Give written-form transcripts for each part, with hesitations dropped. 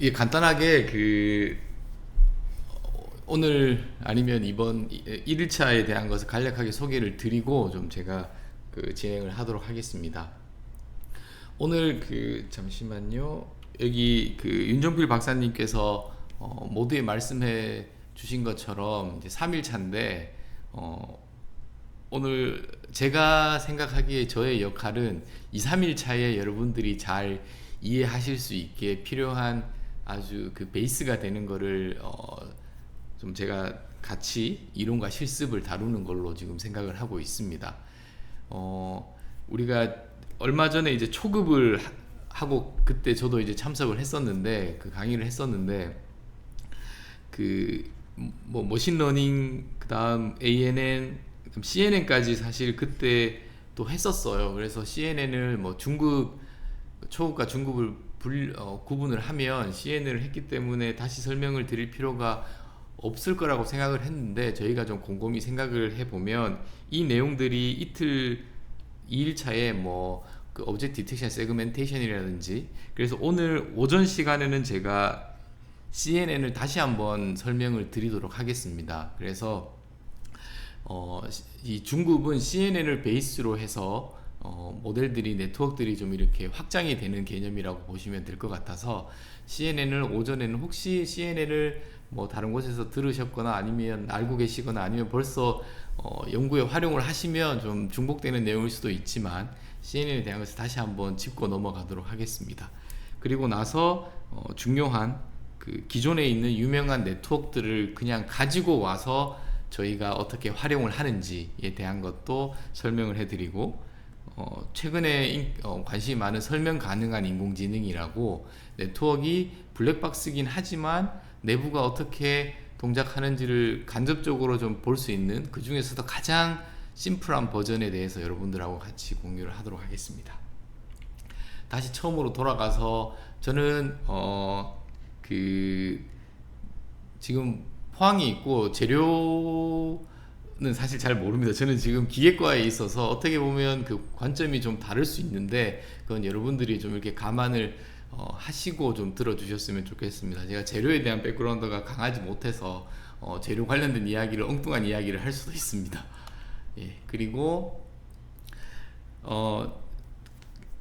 예, 간단하게 오늘 아니면 이번 1일차에 대한 것을 간략하게 소개를 드리고 좀 제가 진행을 하도록 하겠습니다. 오늘 잠시만요. 여기 윤종필 박사님께서 모두에 말씀해 주신 것처럼 이제 3일차인데 오늘 제가 생각하기에 저의 역할은 2, 3일 차에 여러분들이 잘 이해하실 수 있게 필요한 아주 베이스가 되는 거를 좀 제가 같이 이론과 실습을 다루는 걸로 지금 생각을 하고 있습니다. 우리가 얼마 전에 이제 초급을 하고 그때 저도 이제 참석을 했었는데 강의를 했었는데 뭐 머신러닝 그다음 ANN CNN까지 사실 그때 또 했었어요. 그래서 CNN을 뭐 중급 초급과 중급을 구분을 하면 CNN을 했기 때문에 다시 설명을 드릴 필요가 없을 거라고 생각을 했는데 저희가 좀 곰곰이 생각을 해보면 이 내용들이 이틀 2일차에 뭐 오브젝트 디텍션 세그멘테이션이라든지 그래서 오늘 오전 시간에는 제가 CNN을 다시 한번 설명을 드리도록 하겠습니다. 그래서 이 중급은 CNN을 베이스로 해서 모델들이 네트워크들이 좀 이렇게 확장이 되는 개념이라고 보시면 될 것 같아서 CNN을 오전에는 혹시 CNN을 뭐 다른 곳에서 들으셨거나 아니면 알고 계시거나 아니면 벌써 연구에 활용을 하시면 좀 중복되는 내용일 수도 있지만 CNN에 대한 것을 다시 한번 짚고 넘어가도록 하겠습니다. 그리고 나서 중요한 기존에 있는 유명한 네트워크들을 그냥 가지고 와서 저희가 어떻게 활용을 하는지에 대한 것도 설명을 해드리고 최근에 관심이 많은 설명 가능한 인공지능이라고 네트워크가 블랙박스긴 하지만 내부가 어떻게 동작하는지를 간접적으로 좀 볼 수 있는 그 중에서도 가장 심플한 버전에 대해서 여러분들하고 같이 공유를 하도록 하겠습니다. 다시 처음으로 돌아가서 저는 지금 포항이 있고 재료는 사실 잘 모릅니다. 저는 지금 기계과에 있어서 어떻게 보면 관점이 좀 다를 수 있는데 그건 여러분들이 좀 이렇게 감안을 하시고 좀 들어주셨으면 좋겠습니다. 제가 재료에 대한 백그라운드가 강하지 못해서 재료 관련된 이야기를 엉뚱한 이야기를 할 수도 있습니다. 예, 그리고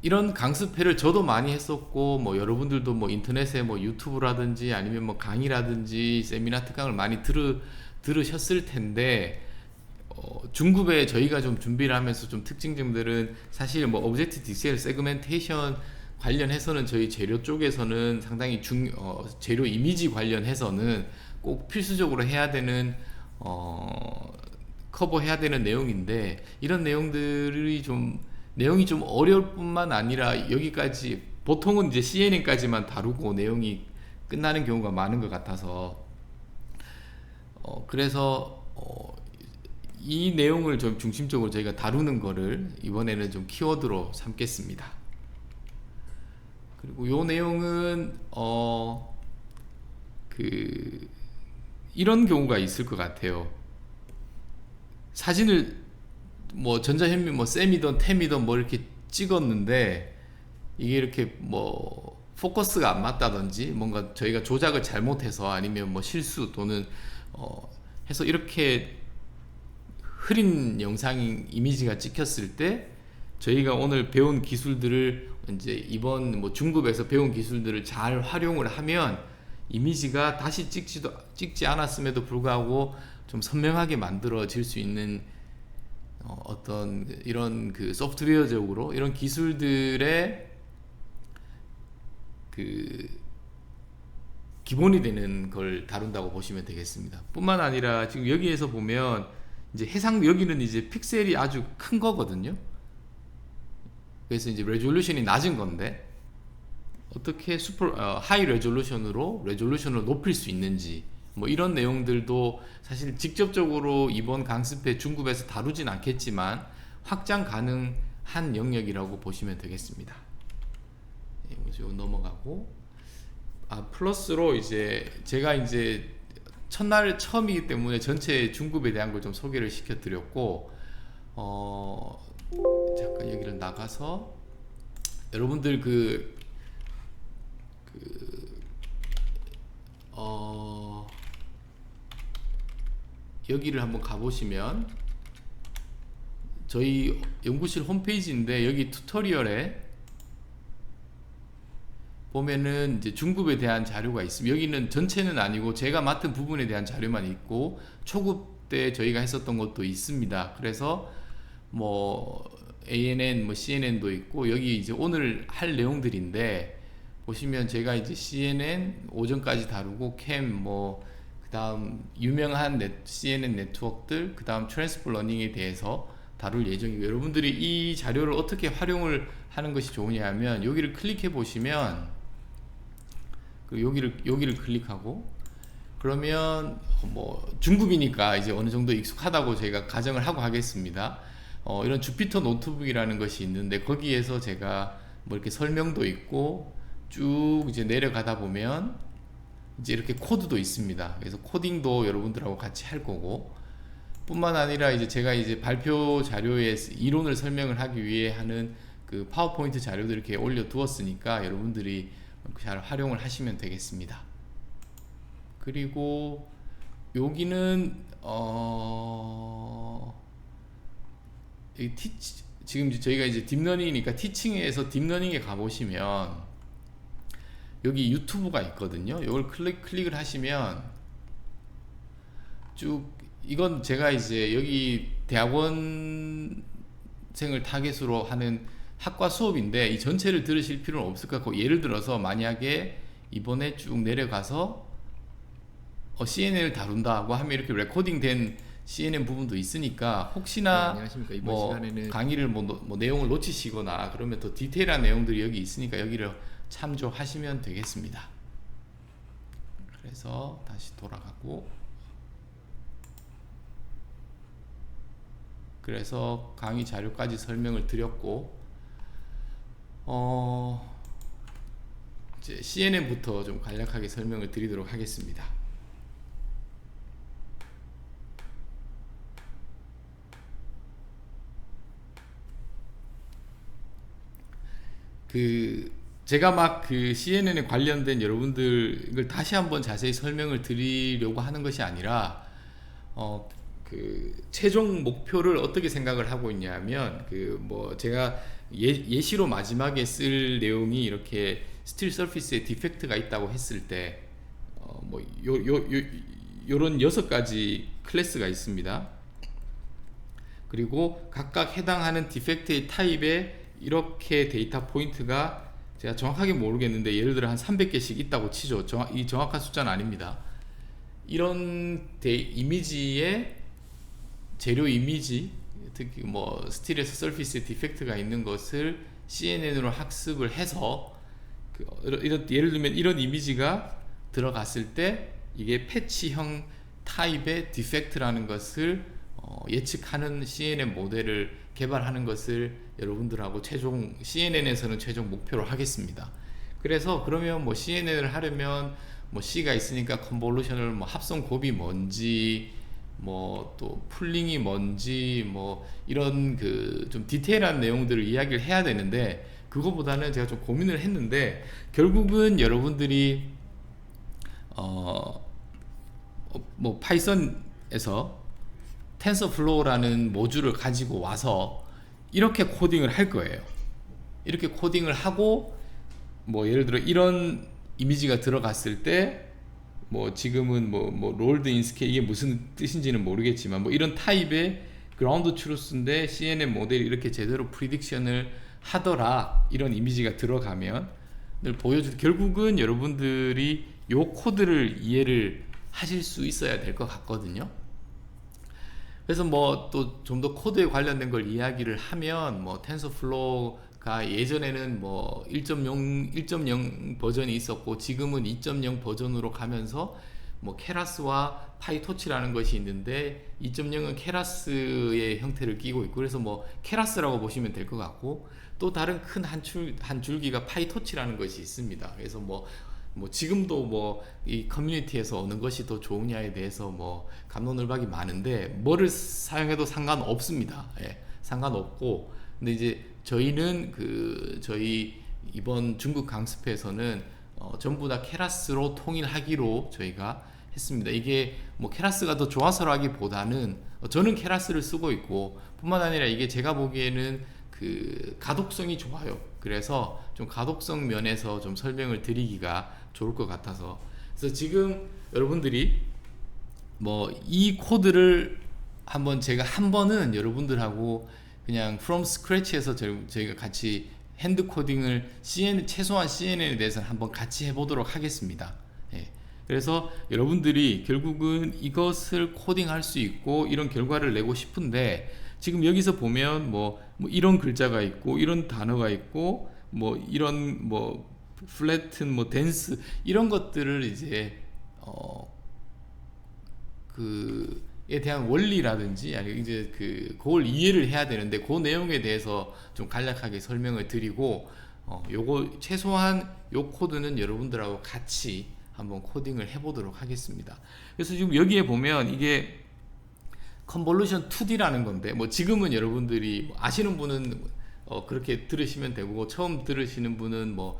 이런 강습회를 저도 많이 했었고 뭐 여러분들도 뭐 인터넷에 뭐 유튜브라든지 아니면 뭐 강의라든지 세미나 특강을 많이 들으셨을 텐데 중급에 저희가 좀 준비를 하면서 좀 특징점들은 사실 뭐 오브젝트 디테일 세그멘테이션 관련해서는 저희 재료 쪽에서는 상당히 재료 이미지 관련해서는 꼭 필수적으로 해야 되는 커버해야 되는 내용인데 이런 내용이 좀 어려울 뿐만 아니라 여기까지 보통은 이제 CNN까지만 다루고 내용이 끝나는 경우가 많은 것 같아서 그래서 이 내용을 좀 중심적으로 저희가 다루는 거를 이번에는 좀 키워드로 삼겠습니다. 그리고 이 내용은 이런 경우가 있을 것 같아요. 사진을 뭐 전자현미 뭐 셈이든 템이든 뭐 이렇게 찍었는데 이게 이렇게 뭐 포커스가 안 맞다든지 뭔가 저희가 조작을 잘못해서 아니면 뭐 실수 또는 해서 이렇게 흐린 영상 이미지가 찍혔을 때 저희가 오늘 배운 기술들을 이제 이번 뭐 중급에서 배운 기술들을 잘 활용을 하면 이미지가 다시 찍지 않았음에도 불구하고 좀 선명하게 만들어질 수 있는 어떤 이런 소프트웨어적으로 이런 기술들의 기본이 되는 걸 다룬다고 보시면 되겠습니다. 뿐만 아니라 지금 여기에서 보면 이제 여기는 이제 픽셀이 아주 큰 거거든요. 그래서 이제 레졸루션이 낮은 건데 어떻게 하이 레졸루션을 높일 수 있는지 뭐 이런 내용들도 사실 직접적으로 이번 강습회 중급에서 다루진 않겠지만 확장 가능한 영역이라고 보시면 되겠습니다. 예, 넘어가고 플러스로 이제 제가 이제 첫날 처음이기 때문에 전체 중급에 대한 걸 좀 소개를 시켜드렸고 잠깐 여기를 나가서 여러분들 여기를 한번 가보시면 저희 연구실 홈페이지인데 여기 튜토리얼에 보면은 이제 중급에 대한 자료가 있습니다. 여기는 전체는 아니고 제가 맡은 부분에 대한 자료만 있고 초급 때 저희가 했었던 것도 있습니다. 그래서 뭐 ANN, 뭐 CNN도 있고 여기 이제 오늘 할 내용들인데 보시면 제가 이제 CNN 오전까지 다루고 캠 뭐 그다음 유명한 CNN 네트워크들 그다음 트랜스포 러닝에 대해서 다룰 예정이고 여러분들이 이 자료를 어떻게 활용을 하는 것이 좋으냐 하면 여기를 클릭해 보시면 여기를 클릭하고 그러면 뭐 중급이니까 이제 어느 정도 익숙하다고 제가 가정을 하고 하겠습니다. 이런 주피터 노트북이라는 것이 있는데 거기에서 제가 뭐 이렇게 설명도 있고 쭉 이제 내려가다 보면 이제 이렇게 코드도 있습니다. 그래서 코딩도 여러분들하고 같이 할 거고 뿐만 아니라 이제 제가 이제 발표 자료에 이론을 설명을 하기 위해 하는 그 파워포인트 자료들 이렇게 올려 두었으니까 여러분들이 잘 활용을 하시면 되겠습니다. 그리고 여기는 지금 저희가 이제 딥러닝이니까 티칭에서 딥러닝에 가보시면 여기 유튜브가 있거든요. 이걸 클릭을 하시면 쭉 이건 제가 이제 여기 대학원생을 타겟으로 하는 학과 수업인데 이 전체를 들으실 필요는 없을 것 같고 예를 들어서 만약에 이번에 쭉 내려가서 CNN을 다룬다고 하면 이렇게 레코딩된 CNN 부분도 있으니까 혹시나 안녕하십니까. 이번 뭐 시간에는 강의를 뭐 내용을 놓치시거나 그러면 더 디테일한 내용들이 여기 있으니까 여기를 참조하시면 되겠습니다. 그래서 다시 돌아가고 그래서 강의 자료까지 설명을 드렸고 이제 CNN부터 좀 간략하게 설명을 드리도록 하겠습니다. 제가 막 그 CNN에 관련된 여러분들 이걸 다시 한번 자세히 설명을 드리려고 하는 것이 아니라 최종 목표를 어떻게 생각을 하고 있냐면 뭐 제가 예시로 마지막에 쓸 내용이 이렇게 스틸 서피스에 디펙트가 있다고 했을 때 뭐 요런 6가지 클래스가 있습니다. 그리고 각각 해당하는 디펙트의 타입에 이렇게 데이터 포인트가 제가 정확하게 모르겠는데 예를 들어 한 300개씩 있다고 치죠. 이 정확한 숫자는 아닙니다. 이런 이미지에 재료 이미지 특히 뭐 스틸에서 서피스에 디펙트가 있는 것을 CNN으로 학습을 해서 예를 들면 이런 이미지가 들어갔을 때 이게 패치형 타입의 디펙트라는 것을 예측하는 CNN 모델을 개발하는 것을 여러분들하고 CNN에서는 최종 목표로 하겠습니다. 그래서 그러면 뭐 CNN을 하려면 뭐 C가 있으니까 컨볼루셔널 뭐 합성 곱이 뭔지 뭐 또 풀링이 뭔지 뭐 이런 좀 디테일한 내용들을 이야기를 해야 되는데 그거보다는 제가 좀 고민을 했는데 결국은 여러분들이 뭐 파이썬에서 텐서플로우라는 모듈을 가지고 와서 이렇게 코딩을 할 거예요. 이렇게 코딩을 하고 뭐 예를 들어 이런 이미지가 들어갔을 때 뭐 지금은 뭐 롤드 인 스케일 이게 무슨 뜻인지는 모르겠지만 뭐 이런 타입의 그라운드 트루스인데 CNN 모델이 이렇게 제대로 프리딕션을 하더라 이런 이미지가 들어가면 결국은 여러분들이 요 코드를 이해를 하실 수 있어야 될 것 같거든요. 그래서 뭐 또 좀 더 코드에 관련된 걸 이야기를 하면 뭐 텐서플로우가 예전에는 뭐 1.0 버전이 있었고 지금은 2.0 버전으로 가면서 뭐 케라스와 파이토치라는 것이 있는데 2.0은 케라스의 형태를 띠고 있고 그래서 뭐 케라스라고 보시면 될 것 같고 또 다른 큰 한 줄기가 파이토치라는 것이 있습니다. 그래서 뭐 지금도 뭐 이 커뮤니티에서 어느 것이 더 좋으냐에 대해서 뭐 갑론을박이 많은데 뭐를 사용해도 상관없습니다. 예, 상관없고 근데 이제 저희는 저희 이번 중국 강습회에서는 전부 다 케라스로 통일하기로 저희가 했습니다. 이게 뭐 케라스가 더 좋아서라기보다는 저는 케라스를 쓰고 있고, 뿐만 아니라 이게 제가 보기에는 그 가독성이 좋아요. 그래서 좀 가독성 면에서 좀 설명을 드리기가 좋을 것 같아서, 그래서 지금 여러분들이 뭐 이 코드를 한번 제가 한 번은 여러분들하고 그냥 from scratch에서 저희가 같이 핸드 코딩을 최소한 CNN에 대해서 한번 같이 해보도록 하겠습니다. 예. 그래서 여러분들이 결국은 이것을 코딩할 수 있고 이런 결과를 내고 싶은데, 지금 여기서 보면 뭐 이런 글자가 있고 이런 단어가 있고 뭐 이런 뭐 플래튼 뭐 댄스 이런 것들을 이제 그에 대한 원리라든지 아니 이제 그걸 이해를 해야 되는데, 그 내용에 대해서 좀 간략하게 설명을 드리고, 요거 최소한 요 코드는 여러분들하고 같이 한번 코딩을 해보도록 하겠습니다. 그래서 지금 여기에 보면 이게 컨볼루션 2D라는 건데, 뭐 지금은 여러분들이 아시는 분은 그렇게 들으시면 되고, 처음 들으시는 분은 뭐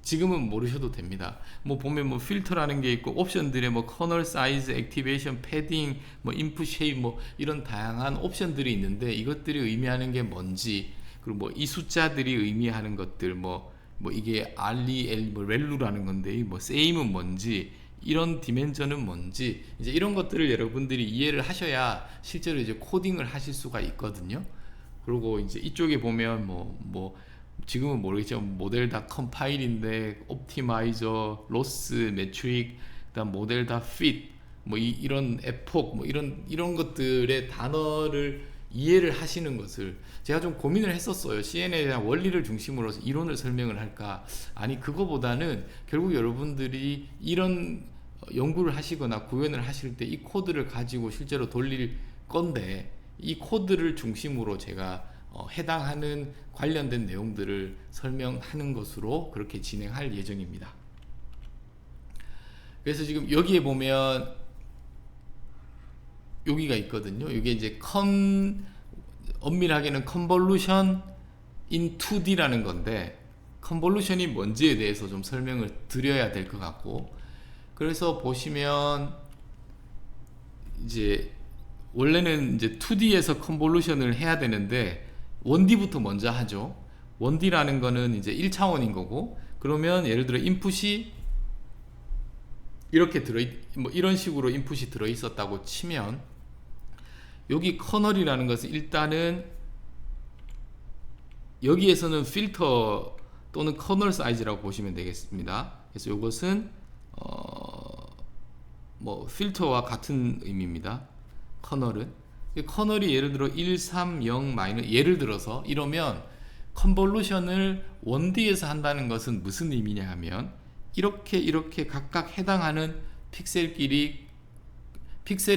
지금은 모르셔도 됩니다. 뭐 보면 뭐 필터라는 게 있고, 옵션들의 뭐 커널 사이즈, 액티베이션, 패딩, 뭐 인풋 쉐입, 뭐 이런 다양한 옵션들이 있는데, 이것들이 의미하는 게 뭔지, 그리고 뭐 이 숫자들이 의미하는 것들, 뭐 이게 REL 뭐 렐루라는 건데, 뭐 same은 뭔지, 이런 디멘전은 뭔지, 이제 이런 것들을 여러분들이 이해를 하셔야 실제로 이제 코딩을 하실 수가 있거든요. 그리고 이제 이쪽에 보면 뭐 지금은 모르겠지만 모델 다 컴파일인데, 옵티마이저, 로스, 매트릭, 그다음 모델 다 핏, 뭐 이런 에폭, 뭐 이런 것들의 단어를 이해를 하시는 것을 제가 좀 고민을 했었어요. CNN에 대한 원리를 중심으로 이론을 설명을 할까? 아니, 그거보다는 결국 여러분들이 이런 연구를 하시거나 구현을 하실 때 이 코드를 가지고 실제로 돌릴 건데, 이 코드를 중심으로 제가 해당하는 관련된 내용들을 설명하는 것으로 그렇게 진행할 예정입니다. 그래서 지금 여기에 보면 여기가 있거든요. 이게 이제 엄밀하게는 컨볼루션 in 2D라는 건데, 컨볼루션이 뭔지에 대해서 좀 설명을 드려야 될 것 같고, 그래서 보시면 이제 원래는 이제 2D에서 컨볼루션을 해야 되는데 1D부터 먼저 하죠. 1D라는 거는 이제 1차원인 거고, 그러면 예를 들어 인풋이 이렇게 뭐 이런 식으로 인풋이 들어 있었다고 치면, 여기 커널이라는 것은 일단은 여기에서는 필터 또는 커널 사이즈라고 보시면 되겠습니다. 그래서 이것은 뭐 필터와 같은 의미입니다. 커널이 예를 들어 1, 3, 0 마이너스, 예를 들어서 이러면 컨볼루션을 1D에서 한다는 것은 무슨 의미냐 하면, 이렇게 각각 해당하는 픽셀에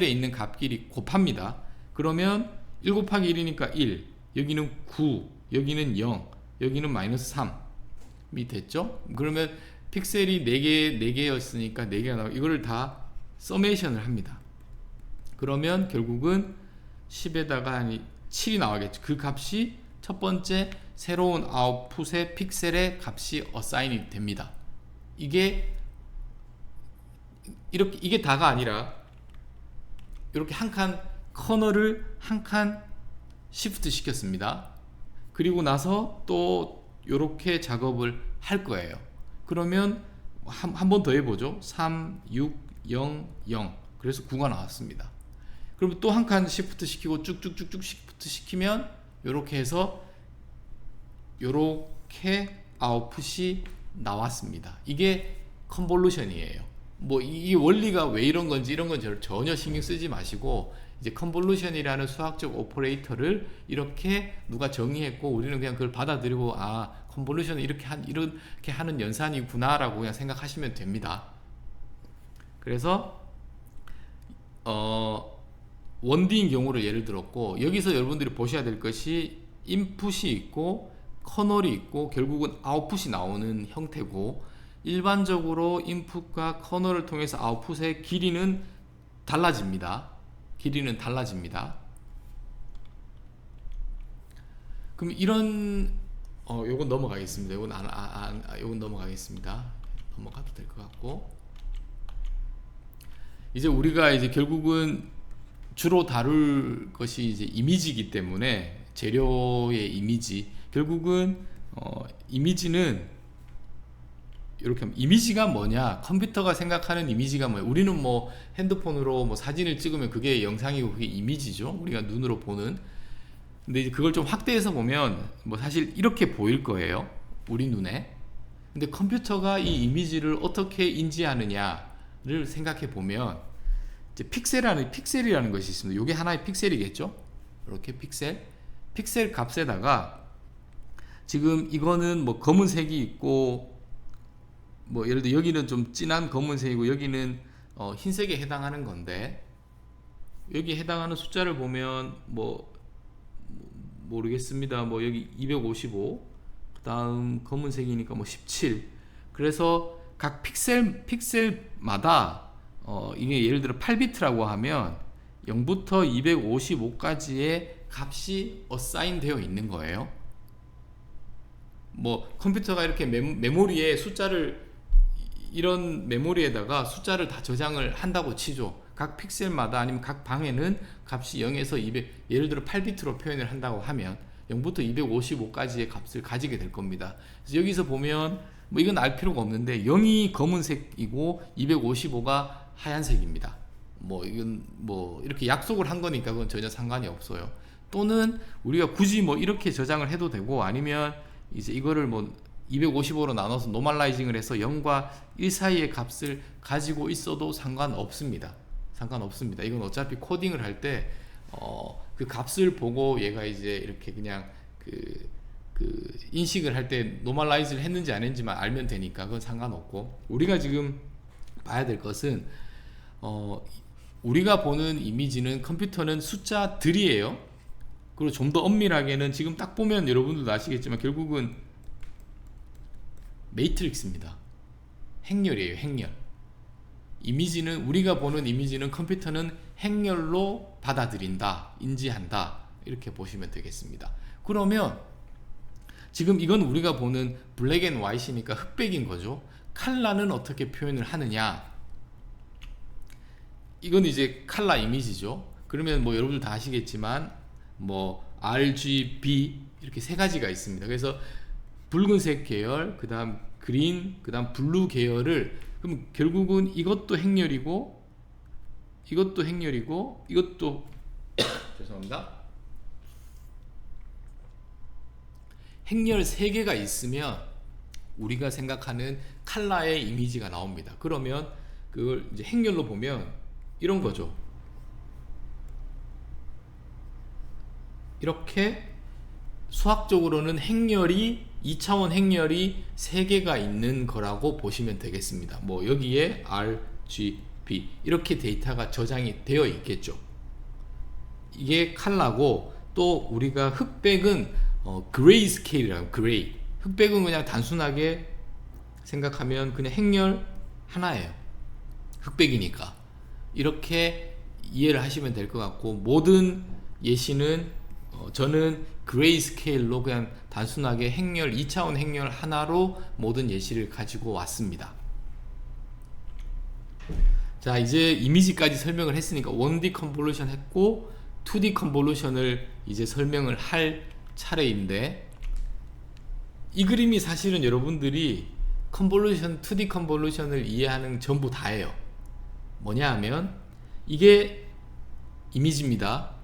있는 값끼리 곱합니다. 그러면 1 곱하기 1이니까 1, 여기는 9, 여기는 0, 여기는 마이너스 3이 됐죠? 그러면 픽셀이 4개였으니까 4개가 나오고, 이거를 다 서메이션을 합니다. 그러면 결국은 10에다가 7이 나와야겠죠. 그 값이 첫 번째 새로운 아웃풋의 픽셀의 값이 어사인이 됩니다. 이게 다가 아니라 이렇게 한 칸 커널을 한 칸 시프트 시켰습니다. 그리고 나서 또 이렇게 작업을 할 거예요. 그러면 한 번 더 해보죠. 3, 6, 0, 0. 그래서 9가 나왔습니다. 그럼 또 한 칸 시프트 시키고 쭉쭉쭉쭉 시프트 시키면 이렇게 해서 이렇게 아웃풋이 나왔습니다. 이게 컨볼루션이에요. 뭐 이 원리가 왜 이런 건지 전혀 신경 쓰지 마시고, 이제 컨볼루션이라는 수학적 오퍼레이터를 이렇게 누가 정의했고 우리는 그냥 그걸 받아들이고, 컨볼루션은 이렇게 하는 연산이구나라고 그냥 생각하시면 됩니다. 그래서 1D인 경우를 예를 들었고, 여기서 여러분들이 보셔야 될 것이 인풋이 있고 커널이 있고 결국은 아웃풋이 나오는 형태고, 일반적으로 인풋과 커널을 통해서 아웃풋의 길이는 달라집니다. 그럼 이런 요건 넘어가겠습니다. 요건 넘어가겠습니다. 넘어가도 될 것 같고, 이제 우리가 이제 결국은 주로 다룰 것이 이제 이미지이기 때문에 재료의 이미지, 결국은 이미지는 이렇게 하면 이미지가 뭐냐, 컴퓨터가 생각하는 이미지가 뭐냐. 우리는 뭐 핸드폰으로 뭐 사진을 찍으면 그게 영상이고 그게 이미지죠, 우리가 눈으로 보는. 근데 이제 그걸 좀 확대해서 보면 뭐 사실 이렇게 보일 거예요, 우리 눈에. 근데 컴퓨터가 이 이미지를 어떻게 인지하느냐를 생각해 보면 이제 픽셀이라는 것이 있습니다. 이게 하나의 픽셀이겠죠. 이렇게 픽셀 값에다가 지금 이거는 뭐 검은색이 있고, 뭐 예를 들어 여기는 좀 진한 검은색이고 여기는 흰색에 해당하는 건데, 여기 해당하는 숫자를 보면 뭐 모르겠습니다. 뭐 여기 255, 그 다음 검은색이니까 뭐 17. 그래서 각 픽셀마다 이게 예를 들어 8비트라고 하면 0부터 255까지의 값이 어사인 되어 있는 거예요. 뭐 컴퓨터가 이렇게 메모리에 숫자를, 이런 메모리에다가 숫자를 다 저장을 한다고 치죠. 각 픽셀마다 아니면 각 방에는 값이 0에서 200, 예를 들어 8비트로 표현을 한다고 하면 0부터 255까지의 값을 가지게 될 겁니다. 그래서 여기서 보면 뭐 이건 알 필요가 없는데 0이 검은색이고 255가 하얀색입니다. 뭐 이건 뭐 이렇게 약속을 한 거니까 그건 전혀 상관이 없어요. 또는 우리가 굳이 뭐 이렇게 저장을 해도 되고, 아니면 이제 이거를 뭐 255로 나눠서 노멀라이징을 해서 0과 1 사이의 값을 가지고 있어도 상관없습니다. 이건 어차피 코딩을 할 때 그 값을 보고 얘가 이제 이렇게 그냥 그 인식을 할 때 노멀라이즈를 했는지 안 했는지만 알면 되니까 그건 상관없고, 우리가 지금 봐야 될 것은 우리가 보는 이미지는, 컴퓨터는 숫자들이에요. 그리고 좀 더 엄밀하게는 지금 딱 보면 여러분들도 아시겠지만 결국은 매트릭스입니다. 행렬이에요, 행렬. 이미지는, 우리가 보는 이미지는 컴퓨터는 행렬로 받아들인다, 인지한다, 이렇게 보시면 되겠습니다. 그러면 지금 이건 우리가 보는 블랙 앤 화이트니까 흑백인 거죠. 컬러는 어떻게 표현을 하느냐, 이건 이제 컬러 이미지죠. 그러면 뭐 여러분들 다 아시겠지만 뭐 RGB 이렇게 세 가지가 있습니다. 그래서 붉은색 계열, 그 다음 그린, 그 다음 블루 계열을, 그럼 결국은 이것도 행렬이고 이것도 행렬이고 이것도 죄송합니다, 행렬 3개가 있으면 우리가 생각하는 컬러의 이미지가 나옵니다. 그러면 그걸 이제 행렬로 보면 이런 거죠. 이렇게 수학적으로는 행렬이 2차원 행렬이 3개가 있는 거라고 보시면 되겠습니다. 뭐 여기에 RGB 이렇게 데이터가 저장이 되어 있겠죠. 이게 컬러고, 또 우리가 흑백은 그레이 스케일이라고, 그레이. 흑백은 그냥 단순하게 생각하면 그냥 행렬 하나예요. 흑백이니까. 이렇게 이해를 하시면 될 것 같고, 모든 예시는 저는 그레이 스케일로 그냥 단순하게 행렬, 2차원 행렬 하나로 모든 예시를 가지고 왔습니다. 자, 이제 이미지까지 설명을 했으니까 1D 컨볼루션 했고 2D 컨볼루션을 이제 설명을 할 차례인데, 이 그림이 사실은 여러분들이 컨볼루션, 2D 컨볼루션을 이해하는 전부 다예요. 뭐냐 하면 이게 이미지입니다.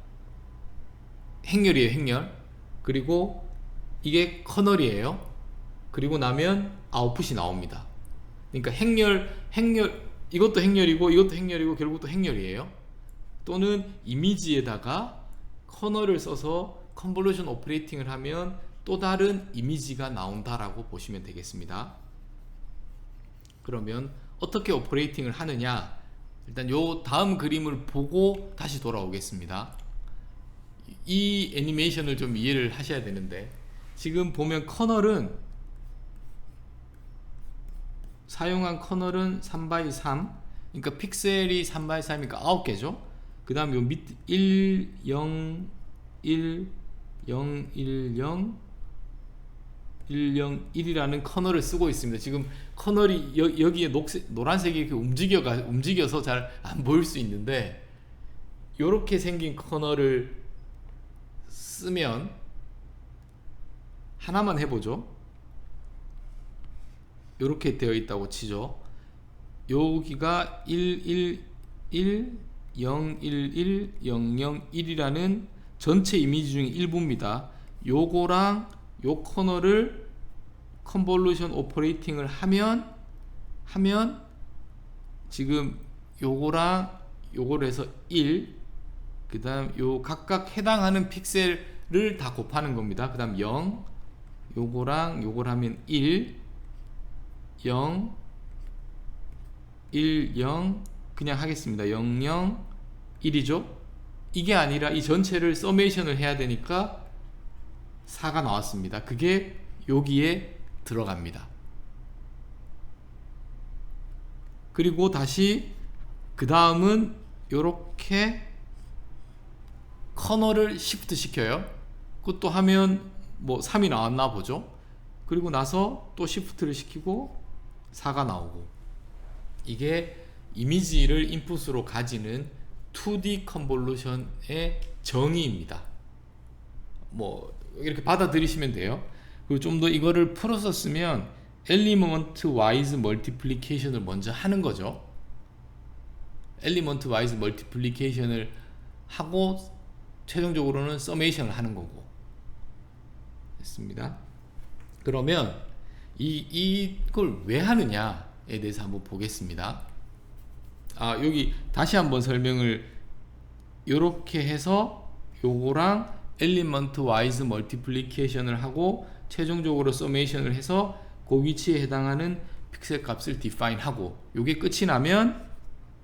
행렬이에요, 행렬. 그리고 이게 커널이에요. 그리고 나면 아웃풋이 나옵니다. 그러니까 행렬, 이것도 행렬이고 이것도 행렬이고 결국 또 행렬이에요. 또는 이미지에다가 커널을 써서 컨볼루션 오퍼레이팅을 하면 또 다른 이미지가 나온다라고 보시면 되겠습니다. 그러면 어떻게 오퍼레이팅을 하느냐, 일단 요 다음 그림을 보고 다시 돌아오겠습니다. 이 애니메이션을 좀 이해를 하셔야 되는데, 지금 보면 커널은, 사용한 커널은 3x3, 그러니까 픽셀이 3x3이니까 9개죠. 그 다음 요 밑 1, 0, 1, 0, 1, 0, 101이라는 커널을 쓰고 있습니다. 지금 커널이 여기에 노란색이 이렇게 움직여서 잘 안 보일 수 있는데, 이렇게 생긴 커널을 쓰면, 하나만 해보죠. 이렇게 되어 있다고 치죠. 여기가 111, 011, 001이라는 전체 이미지 중에 일부입니다. 요거랑 요 커널을 컨볼루션 오퍼레이팅을 하면 지금 요거랑 요거를 해서 1, 그 다음 요 각각 해당하는 픽셀을 다 곱하는 겁니다. 그 다음 0, 요거랑 요걸 하면 1, 0, 1, 0 그냥 하겠습니다. 0, 0, 1이죠. 이게 아니라 이 전체를 서메이션을 해야 되니까 4가 나왔습니다. 그게 여기에 들어갑니다. 그리고 다시 그 다음은 요렇게 커널을 시프트 시켜요. 그것도 하면 뭐 3이 나왔나 보죠. 그리고 나서 또 시프트를 시키고 4가 나오고, 이게 이미지를 인풋으로 가지는 2D 컨볼루션의 정의입니다. 뭐 이렇게 받아들이시면 돼요. 그리고 좀 더 이거를 풀어서 쓰면 엘리먼트 와이즈 멀티플리케이션을 먼저 하는 거죠. 엘리먼트 와이즈 멀티플리케이션을 하고 최종적으로는 서메이션을 하는 거고. 됐습니다. 그러면 이걸 왜 하느냐에 대해서 한번 보겠습니다. 여기 다시 한번 설명을, 요렇게 해서 요거랑 엘리먼트 와이즈 멀티플리케이션을 하고 최종적으로 서메이션을 해서 그 위치에 해당하는 픽셀 값을 디파인 하고, 요게 끝이 나면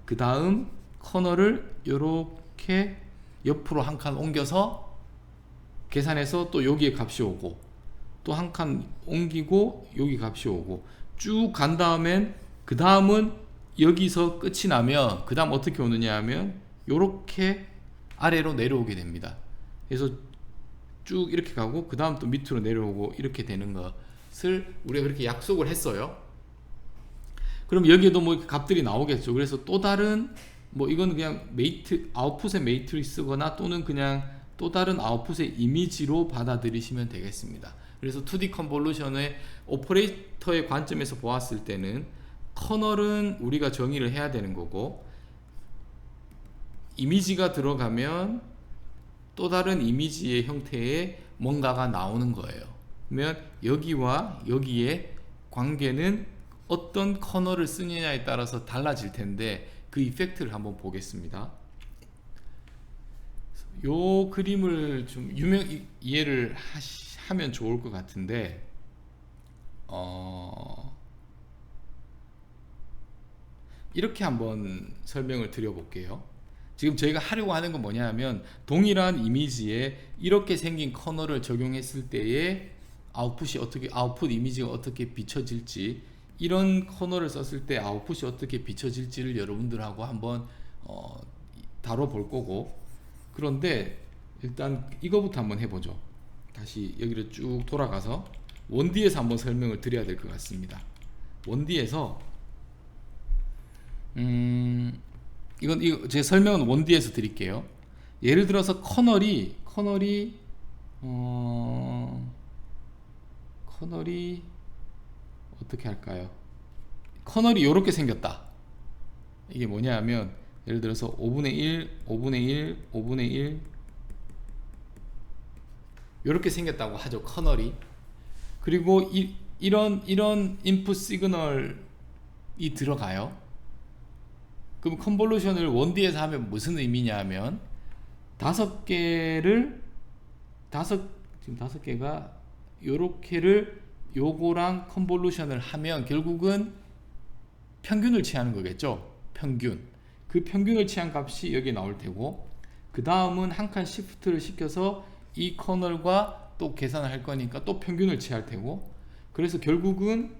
그 다음 커널을 요렇게 옆으로 한 칸 옮겨서 계산해서 또 여기에 값이 오고, 또 한 칸 옮기고 여기 값이 오고, 쭉 간 다음엔 그 다음은 여기서 끝이 나면 그 다음 어떻게 오느냐 하면 요렇게 아래로 내려오게 됩니다. 그래서 쭉 이렇게 가고 그 다음 또 밑으로 내려오고 이렇게 되는 것을 우리가 그렇게 약속을 했어요. 그럼 여기에도 뭐 값들이 나오겠죠. 그래서 또 다른 뭐 이건 그냥 아웃풋의 매트리스거나 또는 그냥 또 다른 아웃풋의 이미지로 받아들이시면 되겠습니다. 그래서 2D 컨볼루션의 오퍼레이터의 관점에서 보았을 때는 커널은 우리가 정의를 해야 되는 거고, 이미지가 들어가면 또 다른 이미지의 형태의 뭔가가 나오는 거예요. 그러면 여기와 여기의 관계는 어떤 커널을 쓰느냐에 따라서 달라질 텐데, 그 이펙트를 한번 보겠습니다. 요 그림을 좀 이해를 하면 좋을 것 같은데, 이렇게 한번 설명을 드려볼게요. 지금 저희가 하려고 하는 건 뭐냐 하면, 동일한 이미지에 이렇게 생긴 커널을 적용했을 때의 아웃풋 이미지가 어떻게 비춰질지, 이런 커널을 썼을 때 아웃풋이 어떻게 비춰질지를 여러분들하고 한번 다뤄볼 거고, 그런데 일단 이거부터 한번 해보죠. 다시 여기를 쭉 돌아가서 1D에서 한번 설명을 드려야 될 것 같습니다. 1D에서 이거 제 설명은 1D에서 드릴게요. 예를 들어서 커널이 어떻게 할까요? 커널이 이렇게 생겼다. 이게 뭐냐 하면, 예를 들어서 5분의 1, 5분의 1, 5분의 1 이렇게 생겼다고 하죠. 커널이. 그리고 이런 인풋 시그널이 들어가요. 그럼 컨볼루션을 1D에서 하면 무슨 의미냐 하면, 지금 5개가 요렇게를 요거랑 컨볼루션을 하면 결국은 평균을 취하는 거겠죠. 평균. 그 평균을 취한 값이 여기 나올 테고, 그 다음은 한 칸 시프트를 시켜서 이 커널과 또 계산을 할 거니까 또 평균을 취할 테고, 그래서 결국은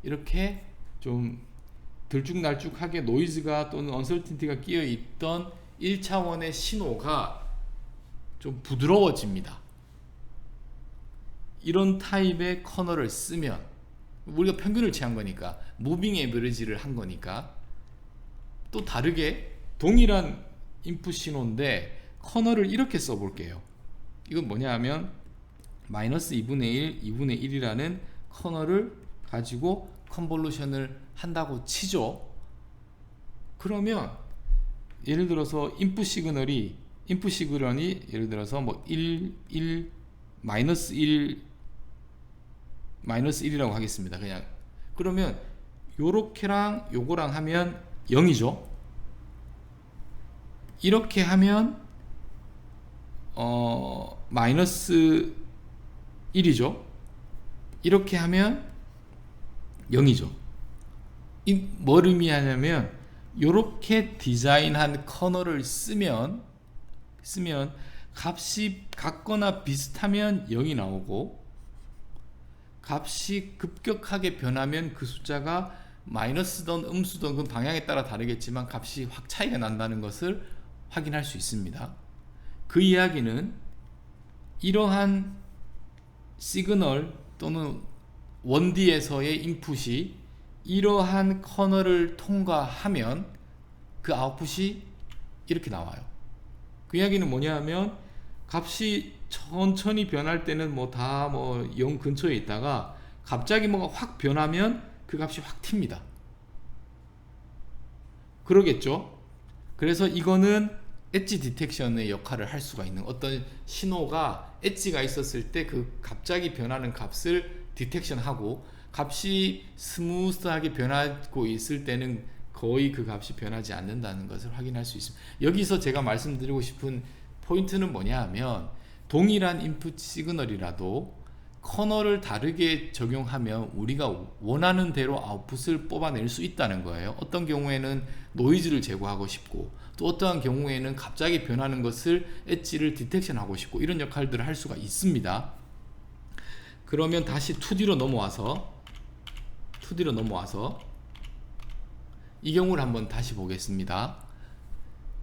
이렇게 좀 들쭉날쭉하게 노이즈가 또는 언설틴티가 끼어 있던 1차원의 신호가 좀 부드러워집니다. 이런 타입의 커널을 쓰면 우리가 평균을 취한 거니까 무빙 에버리지를 한 거니까 또 다르게 동일한 인풋 신호인데 커널을 이렇게 써볼게요. 이건 뭐냐 하면 마이너스 2분의 1, 2분의 1이라는 커널을 가지고 컨볼루션을 한다고 치죠. 그러면 예를 들어서 인풋 시그널이 예를 들어서 뭐 1, 마이너스 1, 마이너스 1이라고 하겠습니다. 그냥 그러면 요렇게랑 요거랑 하면 0이죠. 이렇게 하면 마이너스 1이죠. 이렇게 하면 0이죠. 뭘 의미하냐면 요렇게 디자인한 커널을 쓰면 값이 같거나 비슷하면 0이 나오고 값이 급격하게 변하면 그 숫자가 마이너스든 음수든 그 방향에 따라 다르겠지만 값이 확 차이가 난다는 것을 확인할 수 있습니다. 그 이야기는 이러한 시그널 또는 1D에서의 인풋이 이러한 커널을 통과하면 그 아웃풋이 이렇게 나와요. 그 이야기는 뭐냐 하면 값이 천천히 변할 때는 뭐 다 뭐 0 근처에 있다가 갑자기 뭐가 확 변하면 그 값이 확 튑니다. 그러겠죠? 그래서 이거는 엣지 디텍션의 역할을 할 수가 있는, 어떤 신호가 엣지가 있었을 때 그 갑자기 변하는 값을 디텍션하고 값이 스무스하게 변하고 있을 때는 거의 그 값이 변하지 않는다는 것을 확인할 수 있습니다. 여기서 제가 말씀드리고 싶은 포인트는 뭐냐 하면 동일한 인풋 시그널이라도 커널을 다르게 적용하면 우리가 원하는 대로 아웃풋을 뽑아낼 수 있다는 거예요. 어떤 경우에는 노이즈를 제거하고 싶고 또 어떠한 경우에는 갑자기 변하는 것을 엣지를 디텍션하고 싶고 이런 역할들을 할 수가 있습니다. 그러면 다시 2D로 넘어와서 이 경우를 한번 다시 보겠습니다.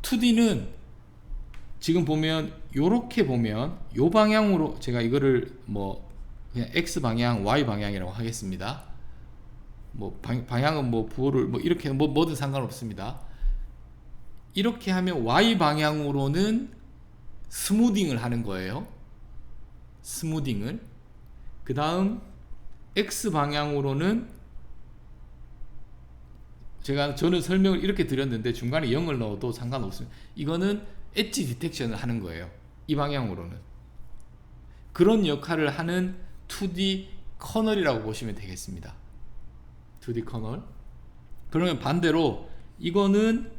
2D는 지금 보면 요렇게 보면 요 방향으로 제가 이거를 뭐 그냥 X 방향, Y 방향이라고 하겠습니다. 뭐 방향은 뭐 부호를 뭐 이렇게 뭐든 상관없습니다. 이렇게 하면 Y 방향으로는 스무딩을 하는 거예요. 스무딩을. 그 다음 X 방향으로는 저는 설명을 이렇게 드렸는데 중간에 0을 넣어도 상관없습니다. 이거는 엣지 디텍션을 하는 거예요. 이 방향으로는. 그런 역할을 하는 2D 커널이라고 보시면 되겠습니다. 2D 커널. 그러면 반대로 이거는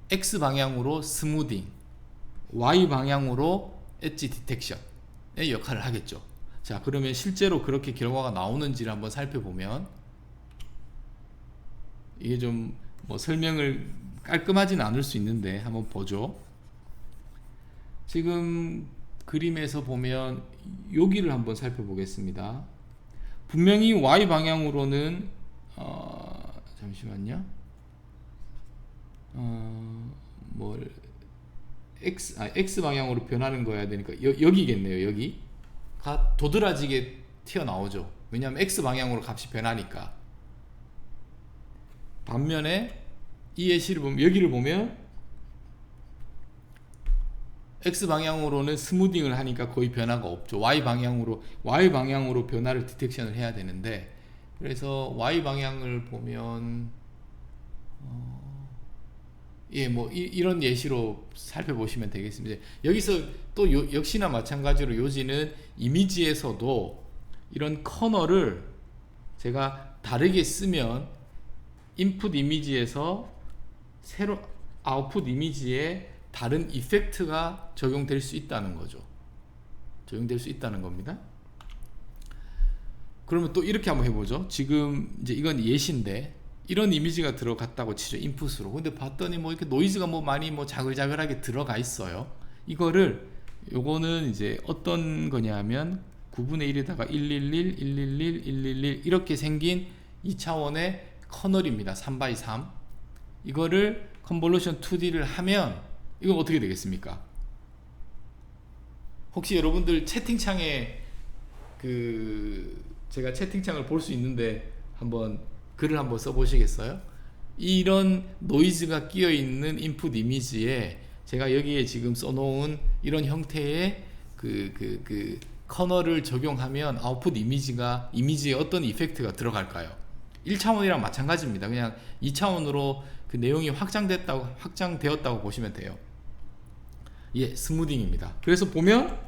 X 방향으로 스무딩, Y 방향으로 엣지 디텍션의 역할을 하겠죠. 자, 그러면 실제로 그렇게 결과가 나오는지를 한번 살펴보면 이게 좀 뭐 설명을 깔끔하진 않을 수 있는데 한번 보죠. 지금 그림에서 보면 여기를 한번 살펴보겠습니다. 분명히 Y 방향으로는 잠시만요. X 방향으로 변하는 거야 되니까 여기겠네요. 여기가 도드라지게 튀어나오죠. 왜냐하면 X 방향으로 값이 변하니까. 반면에 이 예시를 보면 여기를 보면 X 방향으로는 스무딩을 하니까 거의 변화가 없죠. Y 방향으로 변화를 디텍션을 해야 되는데, 그래서 Y 방향을 보면 뭐 이런 예시로 살펴보시면 되겠습니다. 여기서 또 역시나 마찬가지로 요지는 이미지에서도 이런 커널을 제가 다르게 쓰면 인풋 이미지에서 새로 아웃풋 이미지에 다른 이펙트가 적용될 수 있다는 거죠. 적용될 수 있다는 겁니다. 그러면 또 이렇게 한번 해보죠. 지금 이제 이건 예시인데 이런 이미지가 들어갔다고 치죠. 인풋으로. 근데 봤더니 뭐 이렇게 노이즈가 뭐 많이 뭐 자글자글하게 들어가 있어요. 요거는 이제 어떤 거냐면 9분의 1에다가 111, 111, 111 이렇게 생긴 2차원의 커널입니다. 3x3. 이거를 컨볼루션 2D를 하면 이건 어떻게 되겠습니까? 혹시 여러분들 채팅창에 제가 채팅창을 볼 수 있는데 한번 글을 한번 써보시겠어요? 이런 노이즈가 끼어 있는 인풋 이미지에 제가 여기에 지금 써놓은 이런 형태의 커널을 적용하면 아웃풋 이미지에 어떤 이펙트가 들어갈까요? 1차원이랑 마찬가지입니다. 그냥 2차원으로 그 내용이 확장되었다고 보시면 돼요. 예, 스무딩입니다. 그래서 보면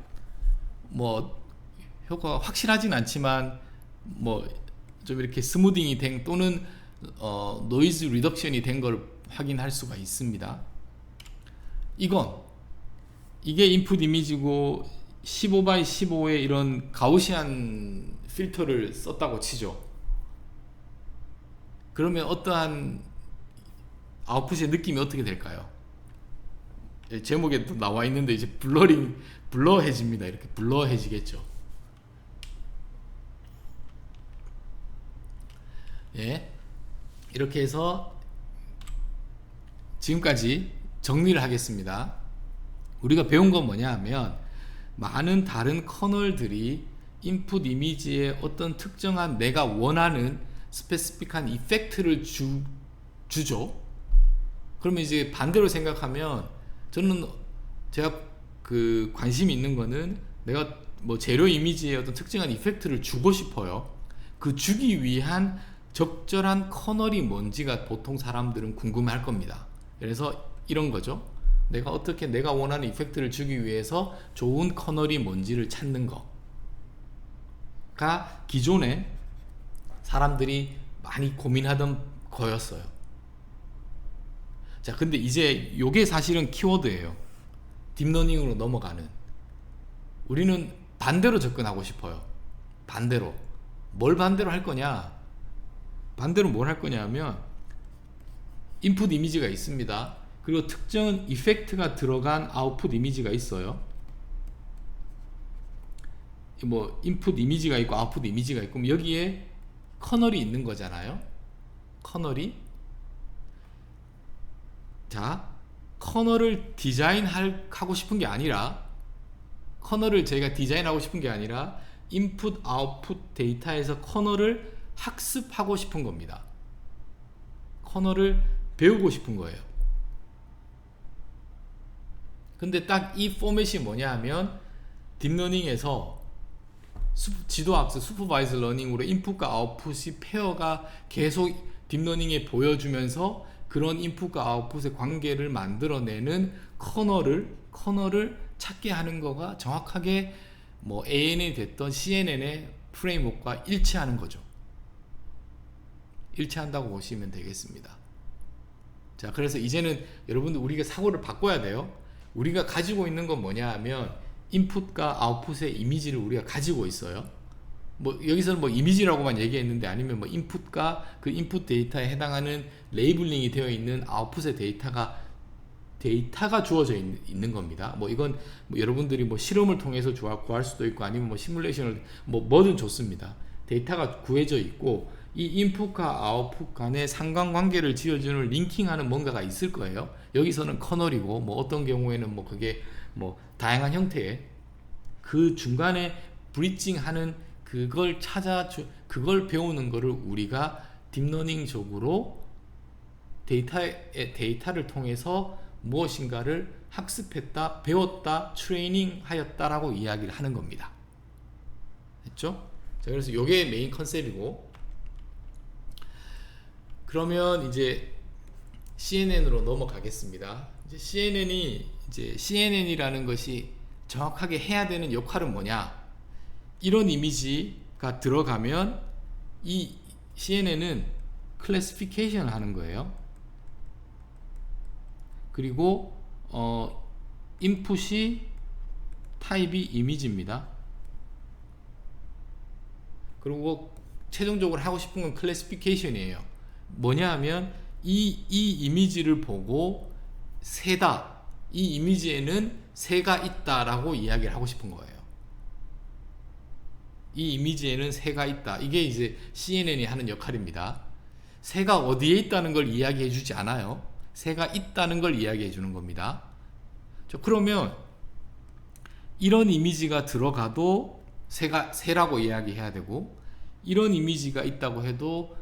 뭐 효과가 확실하진 않지만 뭐 좀 이렇게 스무딩이 된 또는 노이즈 리덕션이 된 걸 확인할 수가 있습니다. 이게 인풋 이미지고 15x15의 이런 가우시안 필터를 썼다고 치죠. 그러면 어떠한 아웃풋의 느낌이 어떻게 될까요? 제목에 또 나와 있는데 이제 블러해집니다. 이렇게 블러해지겠죠. 예, 이렇게 해서 지금까지 정리를 하겠습니다. 우리가 배운 건 뭐냐 하면 많은 다른 커널들이 인풋 이미지에 어떤 특정한 내가 원하는 스페시픽한 이펙트를 주죠. 그러면 이제 반대로 생각하면 저는 제가 관심이 있는 거는 내가 뭐 재료 이미지에 어떤 특정한 이펙트를 주고 싶어요. 그 주기 위한 적절한 커널이 뭔지가 보통 사람들은 궁금해할 겁니다. 그래서 이런 거죠. 내가 어떻게 내가 원하는 이펙트를 주기 위해서 좋은 커널이 뭔지를 찾는 거가 기존에 사람들이 많이 고민하던 거였어요. 자, 근데 이제 요게 사실은 키워드예요. 딥러닝으로 넘어가는. 우리는 반대로 접근하고 싶어요. 반대로. 뭘 반대로 할 거냐? 반대로 뭘 할 거냐 하면 인풋 이미지가 있습니다. 그리고 특정 이펙트가 들어간 아웃풋 이미지가 있어요. 뭐 인풋 이미지가 있고 아웃풋 이미지가 있고 여기에 커널이 있는 거잖아요. 커널이. 자, 커널을 디자인하고 싶은 게 아니라 커널을 저희가 디자인하고 싶은 게 아니라 인풋 아웃풋 데이터에서 커널을 학습하고 싶은 겁니다. 커널을 배우고 싶은 거예요. 근데 딱 이 포맷이 뭐냐 하면 딥러닝에서 지도학습 슈퍼바이즈 러닝으로 인풋과 아웃풋이 페어가 계속 딥러닝에 보여주면서 그런 인풋과 아웃풋의 관계를 만들어내는 커널을 찾게 하는 거가 정확하게 뭐 ANN이 됐던 CNN의 프레임워크와 일치하는 거죠. 일치한다고 보시면 되겠습니다. 자, 그래서 이제는 여러분들 우리가 사고를 바꿔야 돼요. 우리가 가지고 있는 건 뭐냐 하면 인풋과 아웃풋의 이미지를 우리가 가지고 있어요. 뭐 여기서는 뭐 이미지라고만 얘기했는데 아니면 뭐 인풋과 그 인풋 데이터에 해당하는 레이블링이 되어 있는 아웃풋의 데이터가 주어져 있는 겁니다. 뭐 이건 뭐 여러분들이 뭐 실험을 통해서 구할 수도 있고 아니면 뭐 시뮬레이션을 뭐든 좋습니다. 데이터가 구해져 있고 이 인풋과 아웃풋 간의 상관관계를 지어주는 링킹하는 뭔가가 있을 거예요. 여기서는 커널이고 뭐 어떤 경우에는 뭐 그게 뭐 다양한 형태의 그 중간에 브리징하는 그걸 배우는 거를 우리가 딥러닝적으로 데이터를 통해서 무엇인가를 학습했다, 배웠다, 트레이닝 하였다라고 이야기를 하는 겁니다. 됐죠? 자, 그래서 이게 메인 컨셉이고, 그러면 이제 CNN으로 넘어가겠습니다. 이제 CNN이라는 것이 정확하게 해야 되는 역할은 뭐냐? 이런 이미지가 들어가면 이 CNN은 클래시피케이션을 하는 거예요. 그리고 인풋이 타입이 이미지입니다. 그리고 최종적으로 하고 싶은 건 클래시피케이션이에요. 뭐냐 하면 이 이미지를 보고 새다, 이 이미지에는 새가 있다라고 이야기를 하고 싶은 거예요. 이 이미지에는 새가 있다. 이게 이제 CNN이 하는 역할입니다. 새가 어디에 있다는 걸 이야기해 주지 않아요. 새가 있다는 걸 이야기해 주는 겁니다. 그러면 이런 이미지가 들어가도 새라고 이야기해야 되고, 이런 이미지가 있다고 해도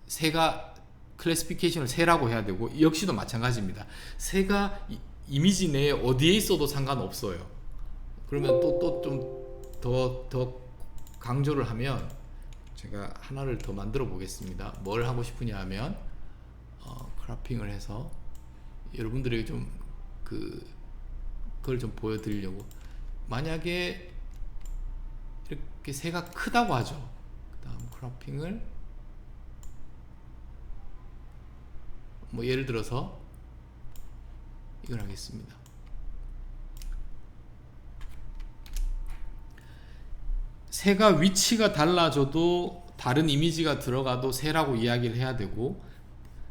새가 클래시피케이션을 새라고 해야 되고, 역시도 마찬가지입니다. 새가 이미지 내에 어디에 있어도 상관없어요. 그러면 또 좀 더 강조를 하면, 제가 하나를 더 만들어 보겠습니다. 뭘 하고 싶으냐 하면 크라핑을 해서 여러분들에게 좀 그걸 좀 보여드리려고, 만약에 이렇게 새가 크다고 하죠. 그 다음 크라핑을 뭐 예를 들어서 이걸 하겠습니다. 새가 위치가 달라져도, 다른 이미지가 들어가도 새라고 이야기를 해야 되고,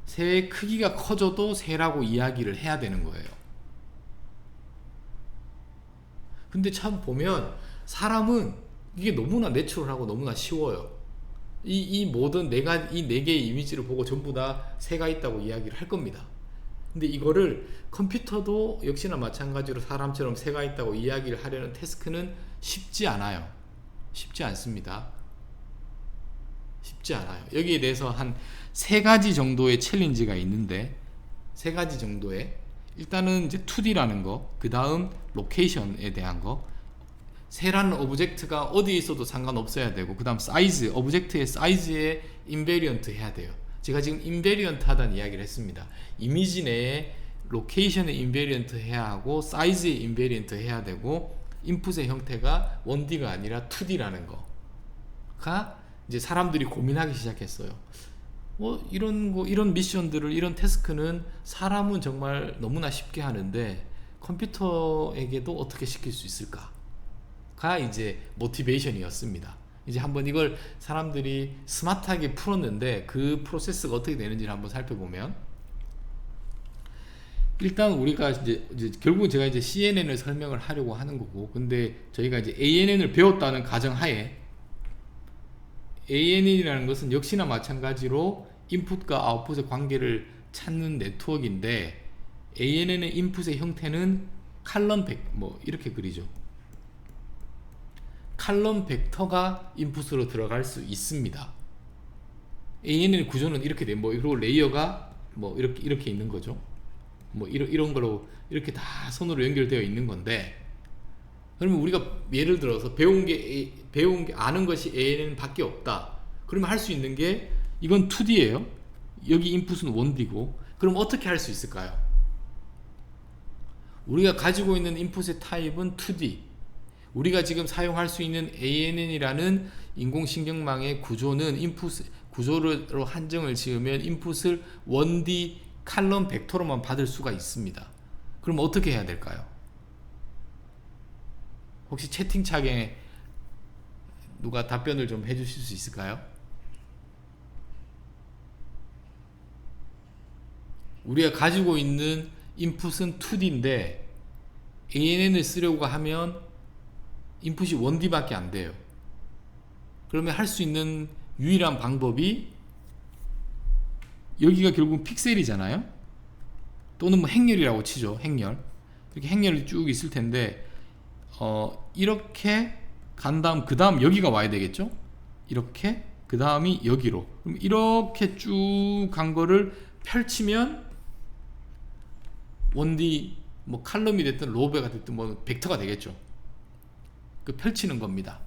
새의 크기가 커져도 새라고 이야기를 해야 되는 거예요. 근데 참 보면 사람은 이게 너무나 내추럴하고 너무나 쉬워요. 이 모든 이 네 개의 이미지를 보고 전부 다 새가 있다고 이야기를 할 겁니다. 근데 이거를 컴퓨터도 역시나 마찬가지로 사람처럼 새가 있다고 이야기를 하려는 태스크는 쉽지 않아요. 쉽지 않습니다. 쉽지 않아요. 여기에 대해서 한 3가지 정도의 챌린지가 있는데, 3가지 정도의, 일단은 이제 2D라는 거, 그 다음 로케이션에 대한 거, 새라는 오브젝트가 어디에 있어도 상관없어야 되고, 그 다음 사이즈, 오브젝트의 사이즈에 인베리언트 해야 돼요. 제가 지금 인베리언트 하다는 이야기를 했습니다. 이미지 내에 로케이션에 인베리언트 해야 하고, 사이즈에 인베리언트 해야 되고, 인풋의 형태가 1D가 아니라 2D라는 거가 이제 사람들이 고민하기 시작했어요. 이런 미션들을, 이런 태스크는 사람은 정말 너무나 쉽게 하는데 컴퓨터에게도 어떻게 시킬 수 있을까가 이제 모티베이션이었습니다. 이제 한번 이걸 사람들이 스마트하게 풀었는데 그 프로세스가 어떻게 되는지를 한번 살펴보면, 일단 우리가 이제 결국은 제가 이제 CNN을 설명을 하려고 하는 거고, 근데 저희가 이제 ANN을 배웠다는 가정하에, ANN이라는 것은 역시나 마찬가지로 인풋과 아웃풋의 관계를 찾는 네트워크인데, ANN의 인풋의 형태는 칼럼 이렇게 그리죠. 칼럼 벡터가 인풋으로 들어갈 수 있습니다. ANN의 구조는 이렇게 돼, 그리고 레이어가 이렇게 있는 거죠. 이런 거로 이렇게 다 선으로 연결되어 있는 건데, 그러면 우리가 예를 들어서 배운 게 아는 것이 ANN 밖에 없다. 그러면 할 수 있는 게, 이건 2D예요. 여기 인풋은 1D고, 그럼 어떻게 할 수 있을까요? 우리가 가지고 있는 인풋의 타입은 2D. 우리가 지금 사용할 수 있는 ANN이라는 인공신경망의 구조는 구조로 한정을 지으면 인풋을 1D 칼럼 벡터로만 받을 수가 있습니다. 그럼 어떻게 해야 될까요? 혹시 채팅창에 누가 답변을 좀 해주실 수 있을까요? 우리가 가지고 있는 인풋은 2D인데 ANN을 쓰려고 하면 인풋이 1D밖에 안 돼요. 그러면 할 수 있는 유일한 방법이, 여기가 결국 픽셀이잖아요. 또는 행렬이라고 치죠. 행렬. 이렇게 행렬이 쭉 있을 텐데, 이렇게 간 다음, 그 다음 여기가 와야 되겠죠. 이렇게, 그 다음이 여기로. 그럼 이렇게 쭉 간 거를 펼치면 1D 칼럼이 됐든 로베가 됐든 벡터가 되겠죠. 그 펼치는 겁니다.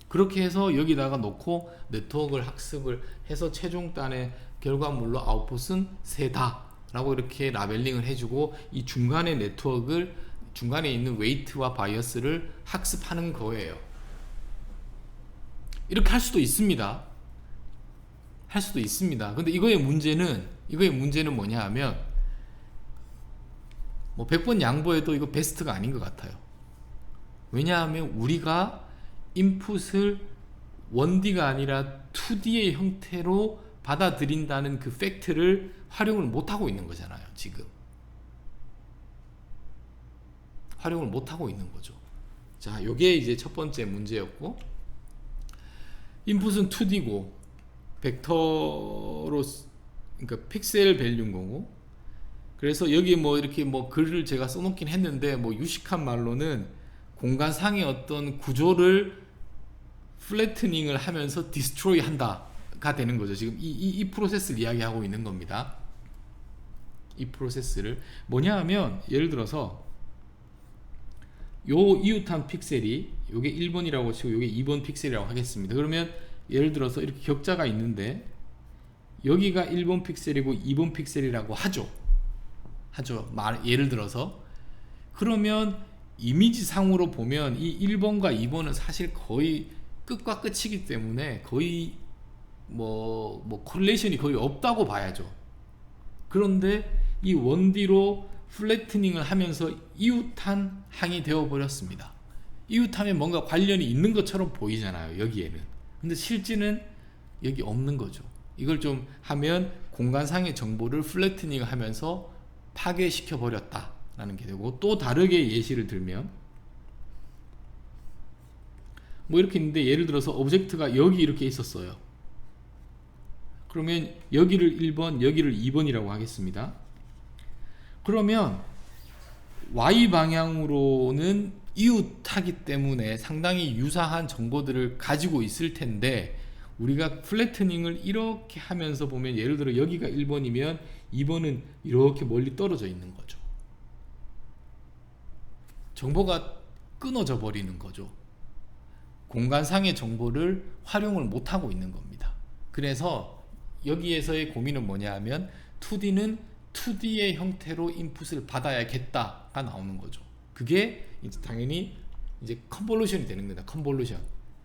그렇게 해서 여기다가 놓고 네트워크를 학습을 해서 최종단의 결과물로 아웃풋은 새다 라고 이렇게 라벨링을 해주고, 이 중간의 네트워크를, 중간에 있는 웨이트와 바이어스를 학습하는 거예요. 이렇게 할 수도 있습니다. 할 수도 있습니다. 근데 이거의 문제는 뭐냐 하면, 100번 양보해도 이거 베스트가 아닌 것 같아요. 왜냐하면 우리가 인풋을 1D가 아니라 2D의 형태로 받아들인다는 그 팩트를 활용을 못하고 있는 거잖아요. 지금 활용을 못하고 있는 거죠. 자, 요게 이제 첫 번째 문제였고, 인풋은 2D고 벡터로, 그러니까 픽셀 밸류인 거고, 그래서 여기 뭐 이렇게 뭐 글을 제가 써놓긴 했는데 뭐 유식한 말로는 공간상의 어떤 구조를 플래트닝을 하면서 디스트로이 한다가 되는 거죠. 지금 이 프로세스를 이야기하고 있는 겁니다. 이 프로세스를 뭐냐 하면 예를 들어서 요 이웃한 픽셀이 요게 1번이라고 치고 요게 2번 픽셀이라고 하겠습니다. 그러면 예를 들어서 이렇게 격자가 있는데 여기가 1번 픽셀이고 2번 픽셀이라고 하죠. 예를 들어서 그러면 이미지 상으로 보면 이 1번과 2번은 사실 거의 끝과 끝이기 때문에 거의 뭐 콜레이션이 거의 없다고 봐야죠. 그런데 이 1D로 플래트닝을 하면서 이웃한 항이 되어 버렸습니다. 이웃하면 뭔가 관련이 있는 것처럼 보이잖아요, 여기에는. 근데 실제는 여기 없는 거죠. 이걸 좀 하면 공간상의 정보를 플래트닝 하면서 파괴시켜 버렸다라는 게 되고, 또 다르게 예시를 들면 뭐 이렇게 있는데 예를 들어서 오브젝트가 여기 이렇게 있었어요. 그러면 여기를 1번, 여기를 2번이라고 하겠습니다. 그러면 Y 방향으로는 이웃하기 때문에 상당히 유사한 정보들을 가지고 있을 텐데, 우리가 플래트닝을 이렇게 하면서 보면 예를 들어 여기가 1번이면 2번은 이렇게 멀리 떨어져 있는 거죠. 정보가 끊어져 버리는 거죠. 공간상의 정보를 활용을 못하고 있는 겁니다. 그래서 여기에서의 고민은 뭐냐 하면 2D는 2D의 형태로 인풋을 받아야겠다가 나오는 거죠. 그게 이제 당연히 이제 컨볼루션이 되는 겁니다. 컨볼루션.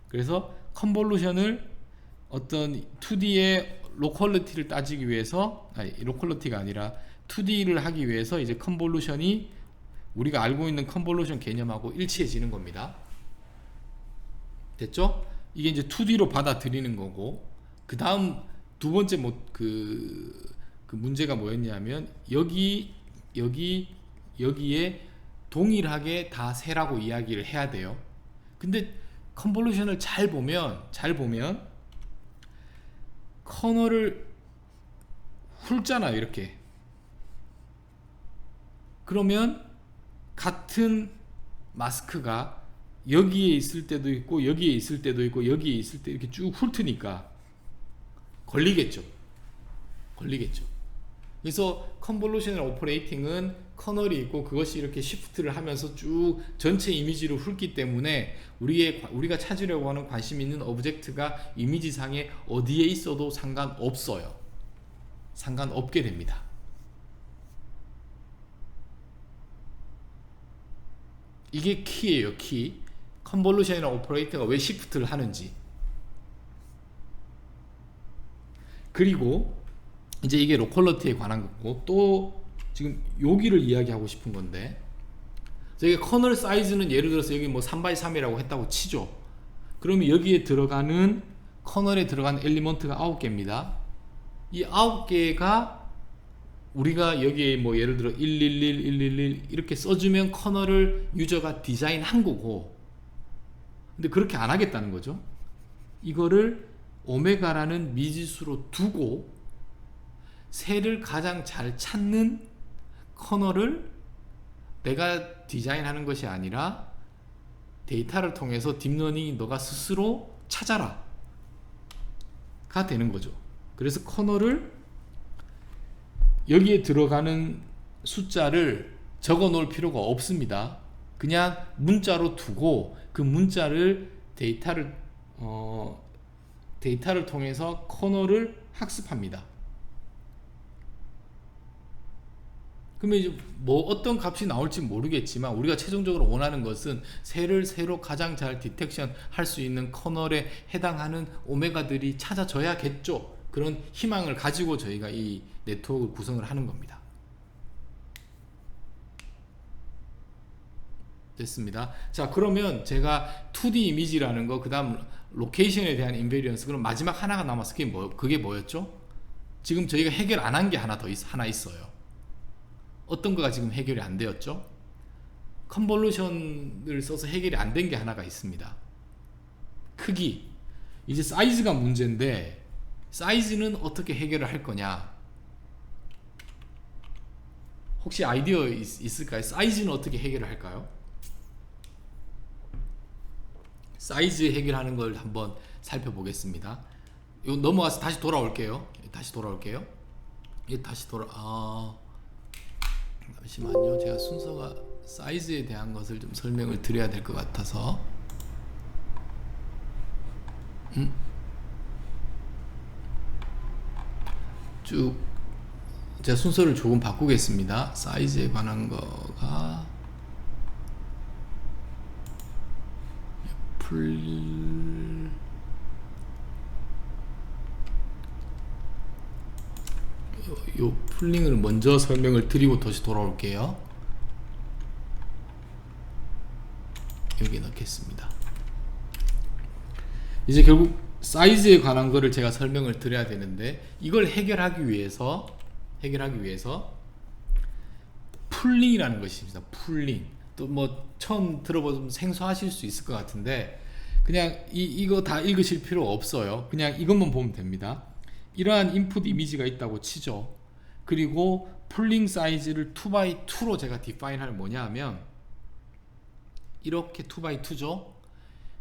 그래서 컨볼루션을 어떤 2D의 로컬리티를 따지기 위해서, 로컬리티가 아니라 2D를 하기 위해서 이제 컨볼루션이 우리가 알고 있는 컨볼루션 개념하고 일치해지는 겁니다. 됐죠? 이게 이제 2D로 받아들이는 거고, 그 다음 두 번째 그 문제가 뭐였냐면 여기에 동일하게 다 세라고 이야기를 해야 돼요. 근데 컨볼루션을 잘 보면 커널을 훑잖아요, 이렇게. 그러면 같은 마스크가 여기에 있을 때도 있고 여기에 있을 때도 있고 여기에 있을 때 이렇게 쭉 훑으니까 걸리겠죠. 그래서 컨볼루셔널 오퍼레이팅은 커널이 있고 그것이 이렇게 시프트를 하면서 쭉 전체 이미지를 훑기 때문에 우리가 찾으려고 하는 관심 있는 오브젝트가 이미지상에 어디에 있어도 상관없어요. 상관없게 됩니다. 이게 키예요, 키. 컨볼루셔널 오퍼레이터가 왜 시프트를 하는지. 그리고 이제 이게 로컬러티에 관한 거고, 또 지금 여기를 이야기하고 싶은 건데, 저기 커널 사이즈는 예를 들어서 여기 뭐 3x3이라고 했다고 치죠. 그러면 여기에 들어가는 커널에 들어가는 엘리먼트가 9개입니다. 이 9개가 우리가 여기에 뭐 예를 들어 111, 111 이렇게 써주면 커널을 유저가 디자인한 거고, 근데 그렇게 안 하겠다는 거죠. 이거를 오메가라는 미지수로 두고 새를 가장 잘 찾는 커널을 내가 디자인하는 것이 아니라 데이터를 통해서 딥러닝이 너가 스스로 찾아라 가 되는 거죠. 그래서 커널을 여기에 들어가는 숫자를 적어 놓을 필요가 없습니다. 그냥 문자로 두고 그 문자를 데이터를 통해서 커널을 학습합니다. 그러면 이제 뭐 어떤 값이 나올지 모르겠지만 우리가 최종적으로 원하는 것은 새를 새로 가장 잘 디텍션 할 수 있는 커널에 해당하는 오메가들이 찾아져야겠죠. 그런 희망을 가지고 저희가 이 네트워크를 구성을 하는 겁니다. 됐습니다. 자, 그러면 제가 2D 이미지라는 거, 그 다음 로케이션에 대한 인베리언스, 그럼 마지막 하나가 남았어. 그게 뭐였죠? 지금 저희가 해결 안 한 게 하나 있어요. 어떤 거가 지금 해결이 안 되었죠? 컨볼루션을 써서 해결이 안 된 게 하나가 있습니다. 크기. 이제 사이즈가 문제인데, 사이즈는 어떻게 해결을 할 거냐? 혹시 아이디어 있을까요? 사이즈는 어떻게 해결을 할까요? 사이즈 해결하는 걸 한번 살펴보겠습니다. 요 넘어가서 다시 돌아올게요. 잠시만요. 제가 순서가 사이즈에 대한 것을 좀 설명을 드려야 될 것 같아서. 쭉 제가 순서를 조금 바꾸겠습니다. 사이즈에 관한 거가 요 풀링을 먼저 설명을 드리고 다시 돌아올게요. 여기 넣겠습니다. 이제 결국 사이즈에 관한 거를 제가 설명을 드려야 되는데, 이걸 해결하기 위해서 풀링이라는 것이 있습니다. 풀링. 또 뭐 처음 들어보면 생소하실 수 있을 것 같은데, 그냥 이거 다 읽으실 필요 없어요. 그냥 이것만 보면 됩니다. 이러한 인풋 이미지가 있다고 치죠. 그리고 풀링 사이즈를 2x2로 제가 디파인하면 뭐냐 하면, 이렇게 2x2죠.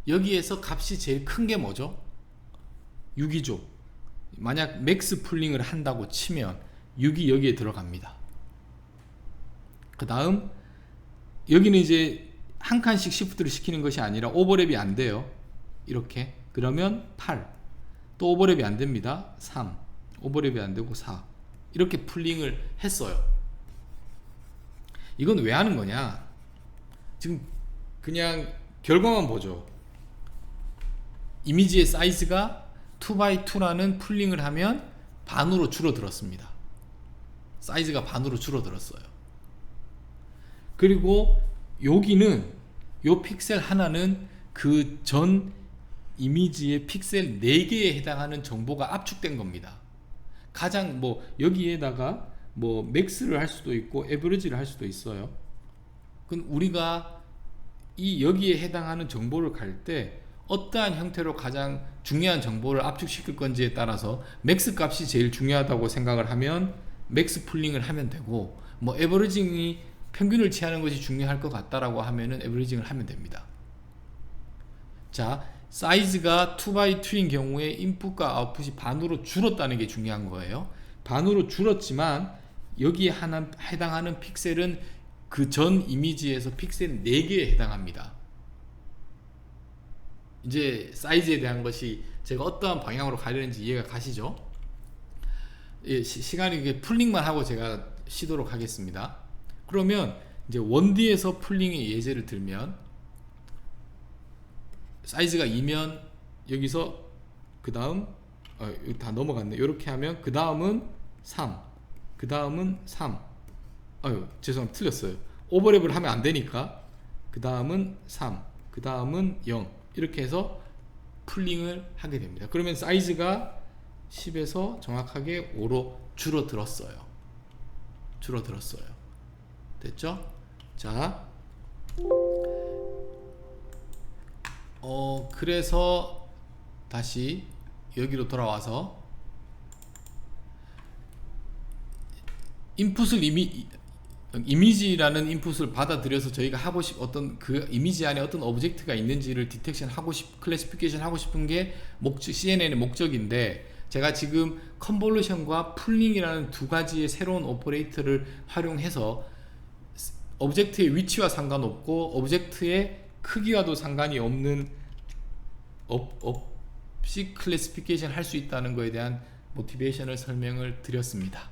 여기에서 값이 제일 큰 게 뭐죠? 6이죠. 만약 맥스 풀링을 한다고 치면 6이 여기에 들어갑니다. 그 다음 여기는 이제 한 칸씩 시프트를 시키는 것이 아니라 오버랩이 안 돼요. 이렇게. 그러면 8. 또 오버랩이 안 됩니다. 3. 오버랩이 안 되고 4. 이렇게 풀링을 했어요. 이건 왜 하는 거냐? 지금 그냥 결과만 보죠. 이미지의 사이즈가 2x2라는 풀링을 하면 반으로 줄어들었습니다. 사이즈가 반으로 줄어들었어요. 그리고 여기는 요 픽셀 하나는 그 전 이미지의 픽셀 4개에 해당하는 정보가 압축된 겁니다. 가장 뭐 여기에다가 뭐 맥스를 할 수도 있고 에버리지를 할 수도 있어요. 그럼 우리가 이 여기에 해당하는 정보를 갈 때 어떠한 형태로 가장 중요한 정보를 압축시킬 건지에 따라서 맥스 값이 제일 중요하다고 생각을 하면 맥스 풀링을 하면 되고, 뭐 에버리징이 평균을 취하는 것이 중요할 것 같다라고 하면은 에버리징을 하면 됩니다. 자, 사이즈가 2x2인 경우에 인풋과 아웃풋이 반으로 줄었다는 게 중요한 거예요. 반으로 줄었지만 여기에 해당하는 픽셀은 그 전 이미지에서 픽셀 4개에 해당합니다. 이제 사이즈에 대한 것이 제가 어떠한 방향으로 가려는지 이해가 가시죠? 예, 시간이 이게 풀링만 하고 제가 쉬도록 하겠습니다. 그러면 이제 1D에서 풀링의 예제를 들면, 사이즈가 2면 여기서 그 다음 여기 다 넘어갔네. 이렇게 하면 그 다음은 3, 그 다음은 3. 죄송합니다. 틀렸어요. 오버랩을 하면 안 되니까 그 다음은 3, 그 다음은 0. 이렇게 해서 풀링을 하게 됩니다. 그러면 사이즈가 10에서 정확하게 5로 줄어들었어요. 됐죠? 자, 그래서 다시 여기로 돌아와서 인풋을 이미지라는 인풋을 받아들여서 저희가 하고 어떤 그 이미지 안에 어떤 오브젝트가 있는지를 디텍션 하고 클래시피케이션 하고 싶은 게 CNN의 목적인데, 제가 지금 컨볼루션과 풀링이라는 두 가지의 새로운 오퍼레이터를 활용해서 오브젝트의 위치와 상관없고 오브젝트의 크기와도 상관이 없는 없이 클래시피케이션 할 수 있다는 것에 대한 모티베이션을 설명을 드렸습니다.